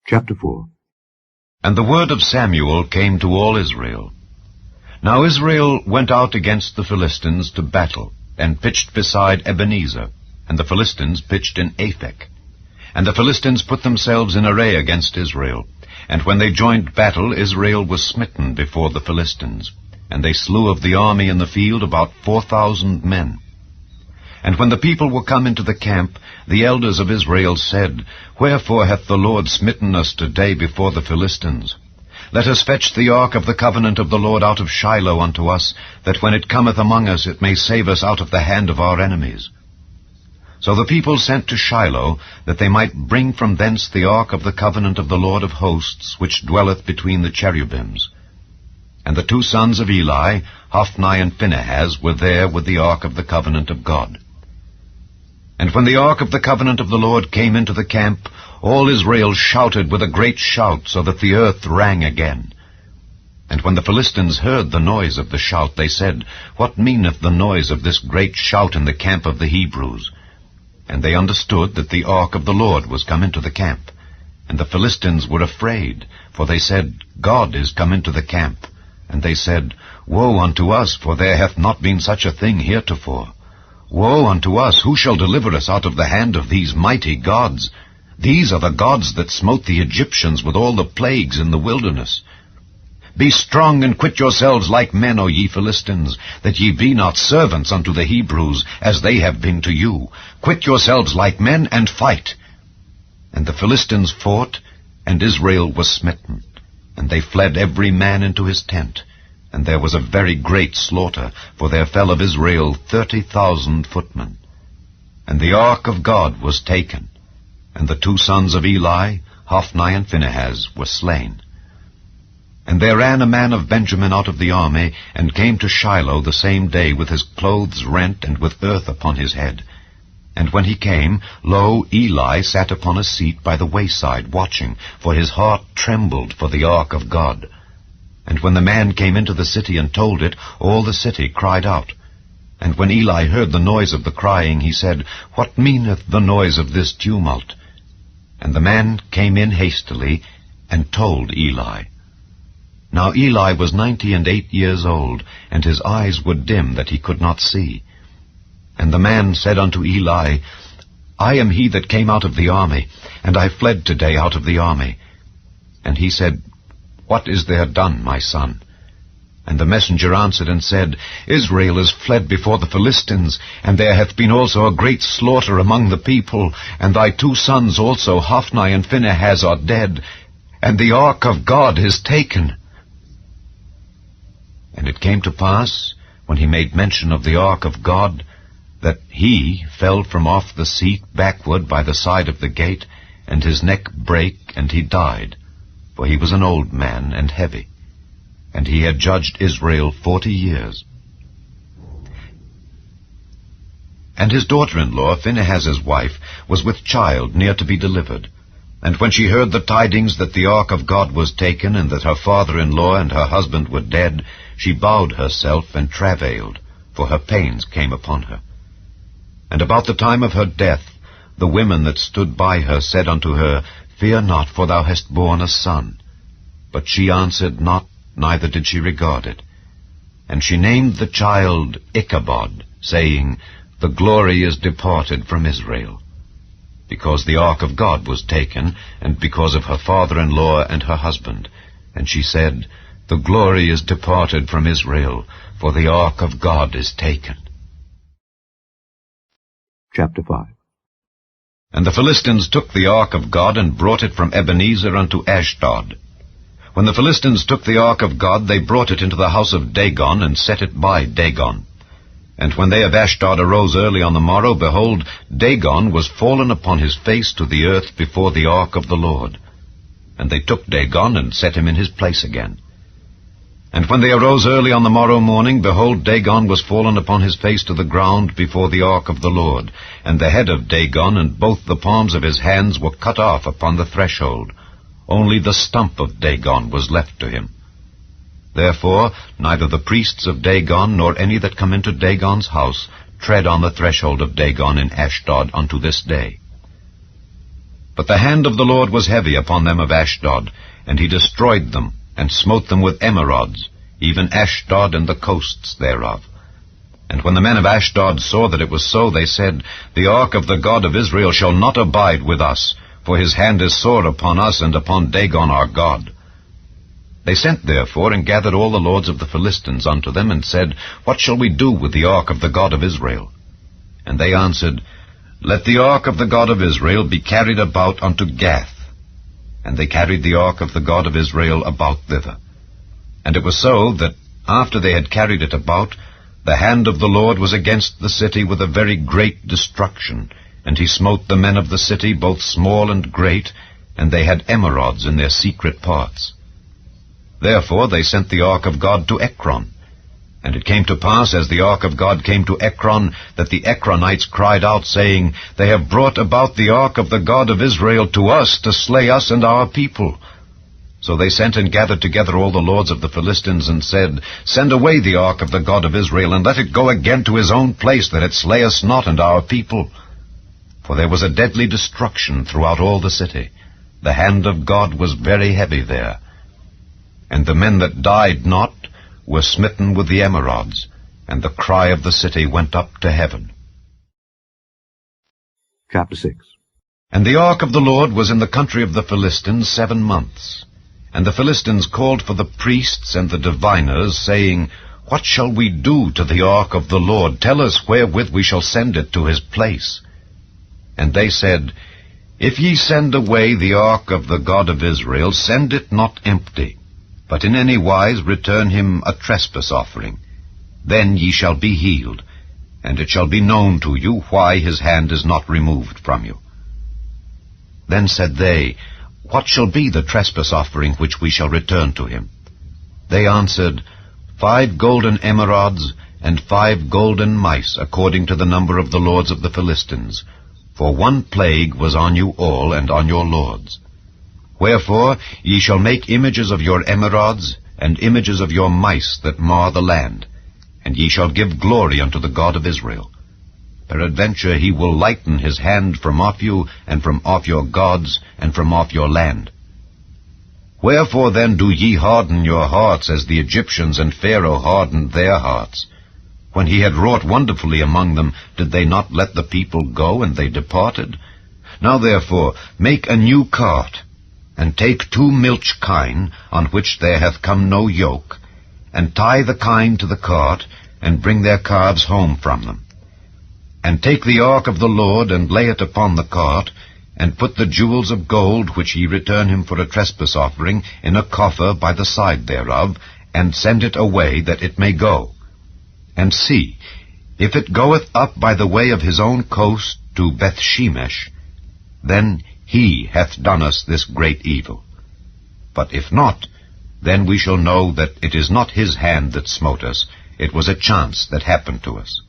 Chapter 4. And the word of Samuel came to all Israel. Now Israel went out against the Philistines to battle, and pitched beside Ebenezer, and the Philistines pitched in Aphek. And the Philistines put themselves in array against Israel. And when they joined battle, Israel was smitten before the Philistines. And they slew of the army in the field about 4,000 men. And when the people were come into the camp, the elders of Israel said, Wherefore hath the Lord smitten us today before the Philistines? Let us fetch the ark of the covenant of the Lord out of Shiloh unto us, that when it cometh among us it may save us out of the hand of our enemies. So the people sent to Shiloh, that they might bring from thence the ark of the covenant of the Lord of hosts, which dwelleth between the cherubims. And the two sons of Eli, Hophni and Phinehas, were there with the ark of the covenant of God. And when the ark of the covenant of the Lord came into the camp, all Israel shouted with a great shout, so that the earth rang again. And when the Philistines heard the noise of the shout, they said, What meaneth the noise of this great shout in the camp of the Hebrews? And they understood that the ark of the Lord was come into the camp. And the Philistines were afraid, for they said, God is come into the camp. And they said, Woe unto us, for there hath not been such a thing heretofore. Woe unto us, who shall deliver us out of the hand of these mighty gods? These are the gods that smote the Egyptians with all the plagues in the wilderness. Be strong and quit yourselves like men, O ye Philistines, that ye be not servants unto the Hebrews, as they have been to you. Quit yourselves like men, and fight. And the Philistines fought, and Israel was smitten. And they fled every man into his tent. And there was a very great slaughter, for there fell of Israel 30,000 footmen. And the ark of God was taken, and the two sons of Eli, Hophni and Phinehas, were slain. And there ran a man of Benjamin out of the army, and came to Shiloh the same day with his clothes rent and with earth upon his head. And when he came, lo, Eli sat upon a seat by the wayside, watching, for his heart trembled for the ark of God. And when the man came into the city and told it, all the city cried out. And when Eli heard the noise of the crying, he said, What meaneth the noise of this tumult? And the man came in hastily, and told Eli. Now Eli was 98 years old, and his eyes were dim that he could not see. And the man said unto Eli, I am he that came out of the army, and I fled today out of the army. And he said, What is there done, my son? And the messenger answered and said, Israel is fled before the Philistines, and there hath been also a great slaughter among the people, and thy two sons also, Hophni and Phinehas, are dead, and the ark of God is taken. And it came to pass, when he made mention of the ark of God, that he fell from off the seat backward by the side of the gate, and his neck brake, and he died. For he was an old man and heavy, and he had judged Israel 40 years. And his daughter-in-law, Phinehas's wife, was with child near to be delivered. And when she heard the tidings that the ark of God was taken, and that her father-in-law and her husband were dead, she bowed herself and travailed, for her pains came upon her. And about the time of her death, the women that stood by her said unto her, Fear not, for thou hast borne a son. But she answered not, neither did she regard it. And she named the child Ichabod, saying, The glory is departed from Israel. Because the ark of God was taken, and because of her father-in-law and her husband. And she said, The glory is departed from Israel, for the ark of God is taken. Chapter 5. And the Philistines took the ark of God, and brought it from Ebenezer unto Ashdod. When the Philistines took the ark of God, they brought it into the house of Dagon, and set it by Dagon. And when they of Ashdod arose early on the morrow, behold, Dagon was fallen upon his face to the earth before the ark of the Lord. And they took Dagon, and set him in his place again. And when they arose early on the morrow morning, behold, Dagon was fallen upon his face to the ground before the ark of the Lord. And the head of Dagon and both the palms of his hands were cut off upon the threshold. Only the stump of Dagon was left to him. Therefore neither the priests of Dagon nor any that come into Dagon's house tread on the threshold of Dagon in Ashdod unto this day. But the hand of the Lord was heavy upon them of Ashdod, and he destroyed them, and smote them with emerods, even Ashdod and the coasts thereof. And when the men of Ashdod saw that it was so, they said, The ark of the God of Israel shall not abide with us, for his hand is sore upon us and upon Dagon our God. They sent therefore and gathered all the lords of the Philistines unto them, and said, What shall we do with the ark of the God of Israel? And they answered, Let the ark of the God of Israel be carried about unto Gath. And they carried the ark of the God of Israel about thither. And it was so that, after they had carried it about, the hand of the Lord was against the city with a very great destruction, and he smote the men of the city, both small and great, and they had emerods in their secret parts. Therefore they sent the ark of God to Ekron. And it came to pass, as the ark of God came to Ekron, that the Ekronites cried out, saying, They have brought about the ark of the God of Israel to us, to slay us and our people. So they sent and gathered together all the lords of the Philistines, and said, Send away the ark of the God of Israel, and let it go again to his own place, that it slay us not and our people. For there was a deadly destruction throughout all the city. The hand of God was very heavy there. And the men that died not were smitten with the emerods, and the cry of the city went up to heaven. Chapter 6. And the ark of the Lord was in the country of the Philistines 7 months. And the Philistines called for the priests and the diviners, saying, What shall we do to the ark of the Lord? Tell us wherewith we shall send it to his place. And they said, If ye send away the ark of the God of Israel, send it not empty, but in any wise return him a trespass offering. Then ye shall be healed, and it shall be known to you why his hand is not removed from you. Then said they, What shall be the trespass offering which we shall return to him? They answered, 5 golden emerods, and 5 golden mice, according to the number of the lords of the Philistines. For 1 plague was on you all, and on your lords. Wherefore ye shall make images of your emerods, and images of your mice that mar the land, and ye shall give glory unto the God of Israel. Peradventure he will lighten his hand from off you, and from off your gods, and from off your land. Wherefore then do ye harden your hearts, as the Egyptians and Pharaoh hardened their hearts? When he had wrought wonderfully among them, did they not let the people go, and they departed? Now therefore make a new cart, and take 2 milch kine, on which there hath come no yoke, and tie the kine to the cart, and bring their calves home from them. And take the ark of the Lord, and lay it upon the cart, and put the jewels of gold, which ye return him for a trespass offering, in a coffer by the side thereof, and send it away, that it may go. And see, if it goeth up by the way of his own coast to Bethshemesh, then he hath done us this great evil. But if not, then we shall know that it is not his hand that smote us, it was a chance that happened to us.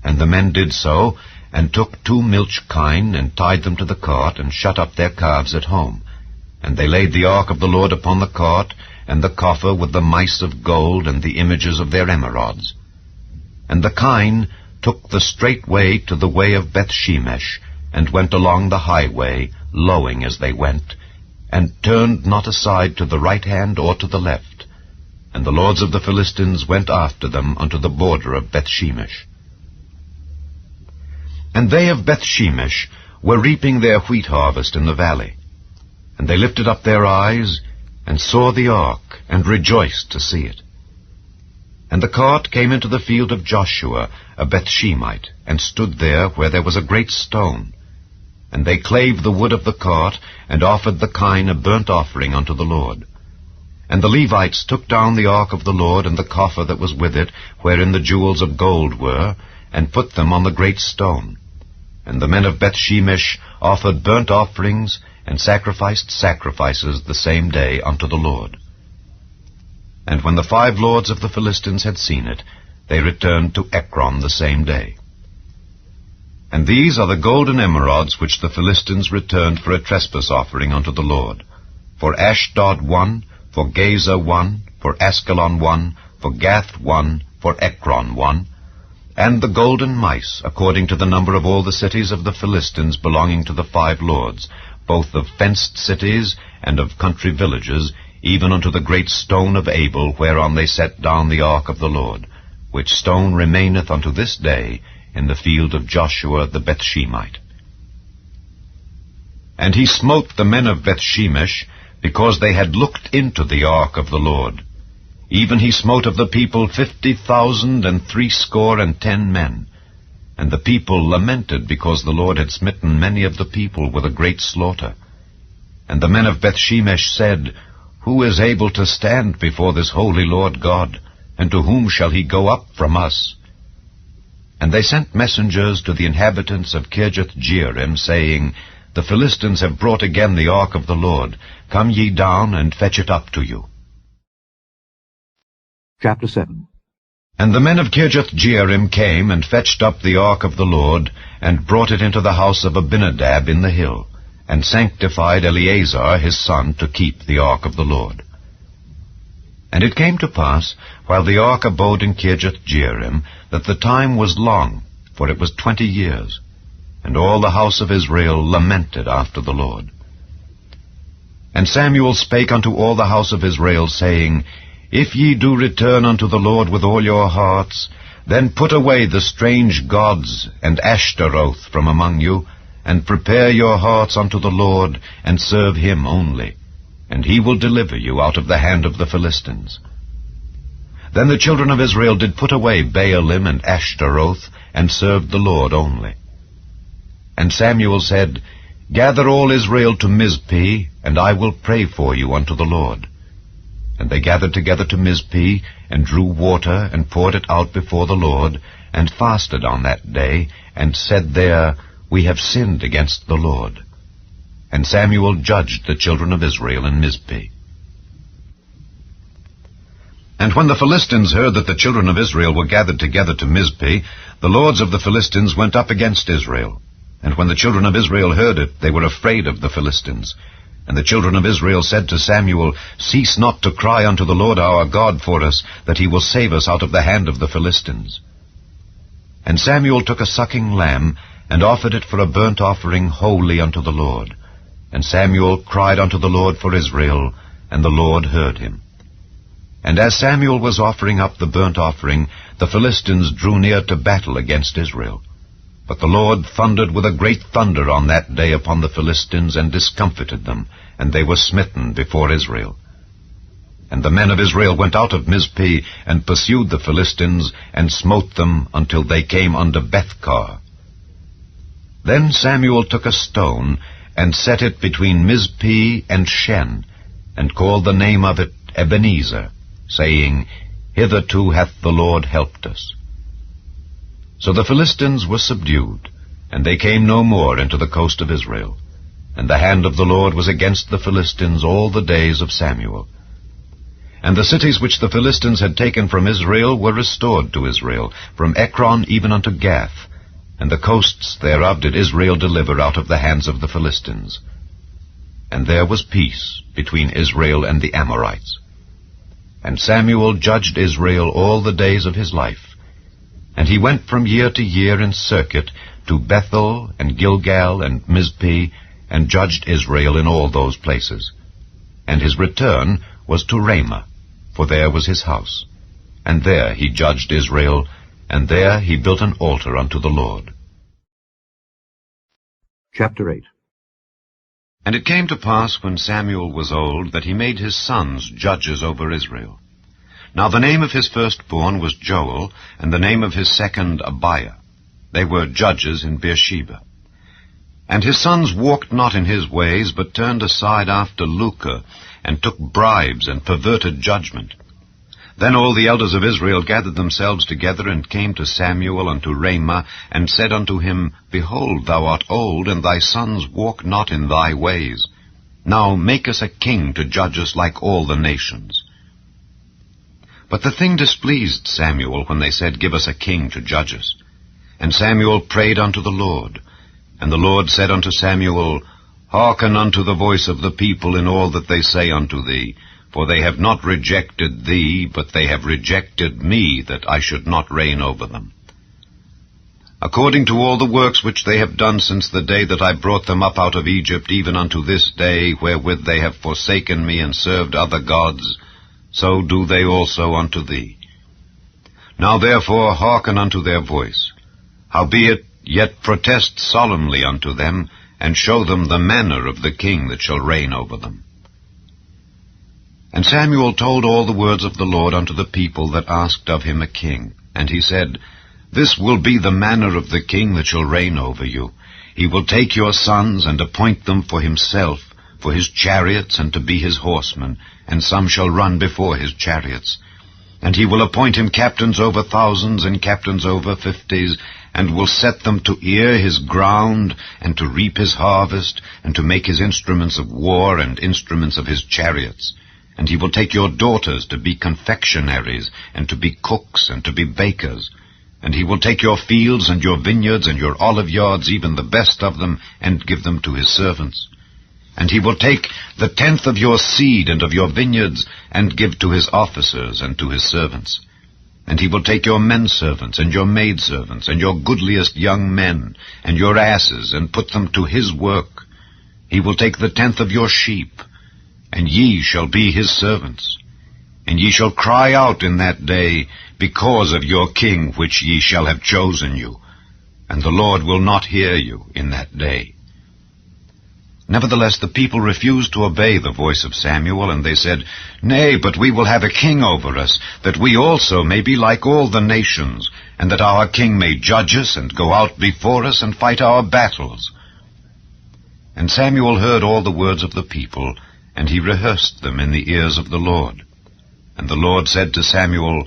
And the men did so, and took 2 milch kine, and tied them to the cart, and shut up their calves at home. And they laid the ark of the Lord upon the cart, and the coffer with the mice of gold, and the images of their emerods. And the kine took the straight way to the way of Bethshemesh, and went along the highway, lowing as they went, and turned not aside to the right hand or to the left. And the lords of the Philistines went after them unto the border of Bethshemesh. And they of Bethshemesh were reaping their wheat harvest in the valley. And they lifted up their eyes, and saw the ark, and rejoiced to see it. And the cart came into the field of Joshua, a Bethshemite, and stood there where there was a great stone. And they clave the wood of the cart, and offered the kine a burnt offering unto the Lord. And the Levites took down the ark of the Lord, and the coffer that was with it, wherein the jewels of gold were, and put them on the great stone. And the men of Bethshemesh offered burnt offerings, and sacrificed sacrifices the same day unto the Lord. And when the 5 lords of the Philistines had seen it, they returned to Ekron the same day. And these are the golden emerods which the Philistines returned for a trespass offering unto the Lord. For Ashdod 1, for Gaza 1, for Askelon 1, for Gath 1, for Ekron 1, and the golden mice, according to the number of all the cities of the Philistines belonging to the 5 lords, both of fenced cities and of country villages, even unto the great stone of Abel, whereon they set down the ark of the Lord, which stone remaineth unto this day in the field of Joshua the Bethshemite. And he smote the men of Bethshemesh, because they had looked into the ark of the Lord. Even he smote of the people 50,010 men. And the people lamented, because the Lord had smitten many of the people with a great slaughter. And the men of Bethshemesh said, Who is able to stand before this holy Lord God? And to whom shall he go up from us? And they sent messengers to the inhabitants of Kirjath-jearim, saying, The Philistines have brought again the ark of the Lord. Come ye down, and fetch it up to you. Chapter 7. And the men of Kirjath-jearim came, and fetched up the ark of the Lord, and brought it into the house of Abinadab in the hill, and sanctified Eleazar his son to keep the ark of the Lord. And it came to pass, while the ark abode in Kirjath-jearim, that the time was long, for it was 20 years. And all the house of Israel lamented after the Lord. And Samuel spake unto all the house of Israel, saying, If ye do return unto the Lord with all your hearts, then put away the strange gods and Ashtaroth from among you, and prepare your hearts unto the Lord, and serve him only, and he will deliver you out of the hand of the Philistines. Then the children of Israel did put away Baalim and Ashtaroth, and served the Lord only. And Samuel said, Gather all Israel to Mizpeh, and I will pray for you unto the Lord. And they gathered together to Mizpeh, and drew water, and poured it out before the Lord, and fasted on that day, and said there, We have sinned against the Lord. And Samuel judged the children of Israel in Mizpeh. And when the Philistines heard that the children of Israel were gathered together to Mizpeh, the lords of the Philistines went up against Israel. And when the children of Israel heard it, they were afraid of the Philistines. And the children of Israel said to Samuel, Cease not to cry unto the Lord our God for us, that he will save us out of the hand of the Philistines. And Samuel took a sucking lamb, and offered it for a burnt offering wholly unto the Lord. And Samuel cried unto the Lord for Israel, and the Lord heard him. And as Samuel was offering up the burnt offering, the Philistines drew near to battle against Israel. But the Lord thundered with a great thunder on that day upon the Philistines, and discomfited them, and they were smitten before Israel. And the men of Israel went out of Mizpeh, and pursued the Philistines, and smote them until they came unto Bethkar. Then Samuel took a stone, and set it between Mizpeh and Shen, and called the name of it Ebenezer, saying, Hitherto hath the Lord helped us. So the Philistines were subdued, and they came no more into the coast of Israel. And the hand of the Lord was against the Philistines all the days of Samuel. And the cities which the Philistines had taken from Israel were restored to Israel, from Ekron even unto Gath, and the coasts thereof did Israel deliver out of the hands of the Philistines. And there was peace between Israel and the Amorites. And Samuel judged Israel all the days of his life. And he went from year to year in circuit to Bethel and Gilgal and Mizpeh, and judged Israel in all those places. And his return was to Ramah, for there was his house. And there he judged Israel, and there he built an altar unto the Lord. Chapter 8. And it came to pass, when Samuel was old, that he made his sons judges over Israel. Now the name of his firstborn was Joel, and the name of his second Abiah. They were judges in Beersheba. And his sons walked not in his ways, but turned aside after lucre, and took bribes, and perverted judgment. Then all the elders of Israel gathered themselves together, and came to Samuel unto Ramah, and said unto him, Behold, thou art old, and thy sons walk not in thy ways. Now make us a king to judge us like all the nations. But the thing displeased Samuel when they said, Give us a king to judge us. And Samuel prayed unto the Lord. And the Lord said unto Samuel, Hearken unto the voice of the people in all that they say unto thee, for they have not rejected thee, but they have rejected me, that I should not reign over them. according to all the works which they have done since the day that I brought them up out of Egypt, even unto this day, wherewith they have forsaken me and served other gods, so do they also unto thee. Now therefore hearken unto their voice. Howbeit, yet protest solemnly unto them, and show them the manner of the king that shall reign over them. And Samuel told all the words of the Lord unto the people that asked of him a king. And he said, This will be the manner of the king that shall reign over you. He will take your sons, and appoint them for himself, for his chariots, and to be his horsemen, and some shall run before his chariots. And he will appoint him captains over thousands, and captains over 50s, and will set them to ear his ground, and to reap his harvest, and to make his instruments of war, and instruments of his chariots. And he will take your daughters to be confectionaries, and to be cooks, and to be bakers. And he will take your fields, and your vineyards, and your olive yards, even the best of them, and give them to his servants. And he will take the 10th of your seed and of your vineyards, and give to his officers and to his servants. And he will take your menservants, and your maidservants, and your goodliest young men, and your asses, and put them to his work. He will take the 10th of your sheep, and ye shall be his servants. And ye shall cry out in that day, because of your king which ye shall have chosen you. And the Lord will not hear you in that day. Nevertheless the people refused to obey the voice of Samuel, and they said, Nay, but we will have a king over us, that we also may be like all the nations, and that our king may judge us, and go out before us, and fight our battles. And Samuel heard all the words of the people, and he rehearsed them in the ears of the Lord. And the Lord said to Samuel,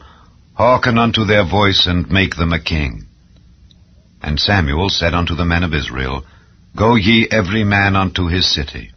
Hearken unto their voice, and make them a king. And Samuel said unto the men of Israel, Go ye every man unto his city.